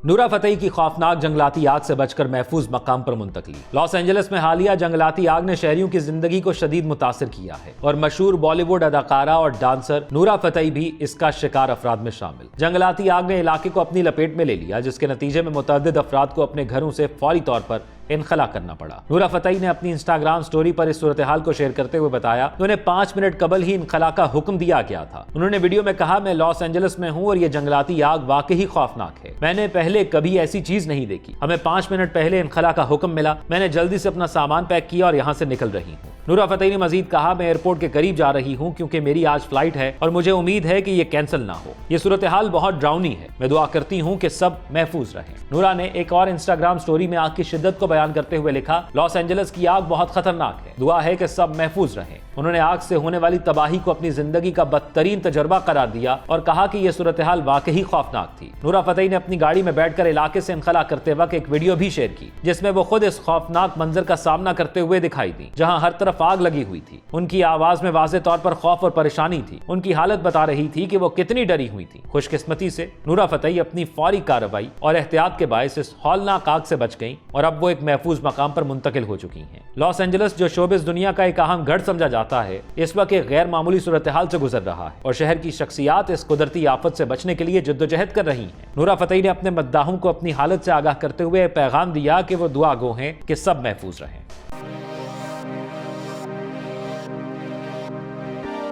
نورا فتحی کی خوفناک جنگلاتی آگ سے بچ کر محفوظ مقام پر منتقلی۔ لاس اینجلس میں حالیہ جنگلاتی آگ نے شہریوں کی زندگی کو شدید متاثر کیا ہے اور مشہور بالی ووڈ اداکارہ اور ڈانسر نورا فتحی بھی اس کا شکار افراد میں شامل۔ جنگلاتی آگ نے علاقے کو اپنی لپیٹ میں لے لیا، جس کے نتیجے میں متعدد افراد کو اپنے گھروں سے فوری طور پر انخلا کرنا پڑا۔ نورا فتحی نے اپنی انسٹاگرام سٹوری پر اس صورتحال کو شیئر کرتے ہوئے بتایا کہ انہیں 5 منٹ قبل ہی انخلا کا حکم دیا گیا تھا۔ انہوں نے ویڈیو میں کہا، میں لاس اینجلس میں ہوں اور یہ جنگلاتی آگ واقعی خوفناک ہے۔ میں نے پہلے کبھی ایسی چیز نہیں دیکھی۔ ہمیں 5 منٹ پہلے انخلا کا حکم ملا۔ میں نے جلدی سے اپنا سامان پیک کیا اور یہاں سے نکل رہی ہوں۔ نورا فتحی نے مزید کہا، میں ایئرپورٹ کے قریب جا رہی ہوں کیونکہ میری آج فلائٹ ہے اور مجھے امید ہے کہ یہ کینسل نہ ہو۔ یہ صورتحال بہت ڈراؤنی ہے۔ میں دعا کرتی ہوں کہ سب محفوظ رہیں۔ نورا نے ایک اور انسٹاگرام سٹوری میں آگ کی شدت کو بیان کرتے ہوئے لکھا، لاس اینجلس کی آگ بہت خطرناک ہے۔ دعا ہے کہ سب محفوظ رہیں۔ انہوں نے آگ سے ہونے والی تباہی کو اپنی زندگی کا بدترین تجربہ قرار دیا اور کہا کہ یہ صورتحال واقعی خوفناک تھی۔ نورا فتحی نے اپنی گاڑی میں بیٹھ کر علاقے سے انخلا کرتے وقت ایک ویڈیو بھی شیئر کی، جس میں وہ خود اس خوفناک منظر کا سامنا کرتے ہوئے دکھائی دی، جہاں ہر طرف آگ لگی ہوئی تھی۔ ان کی آواز میں واضح طور پر خوف اور پریشانی تھی۔ ان کی حالت بتا رہی تھی کہ وہ کتنی ڈری ہوئی تھی۔ خوش قسمتی سے نورا فتحی اپنی فوری کارروائی اور احتیاط کے باعث اس ہولناک آگ سے بچ گئیں اور اب وہ ایک محفوظ مقام پر منتقل ہو چکی ہیں۔ لاس اینجلس، جو شوبز دنیا کا ایک اہم گڑھ سمجھا جاتا ہے، اس وقت ایک غیر معمولی صورتحال سے گزر رہا ہے اور شہر کی شخصیات اس قدرتی آفت سے بچنے کے لیے جدوجہد کر رہی ہیں۔ نورا فتحی نے اپنے مداحوں کو اپنی حالت سے آگاہ کرتے ہوئے پیغام دیا کہ وہ دعا گو ہیں کہ سب محفوظ رہیں۔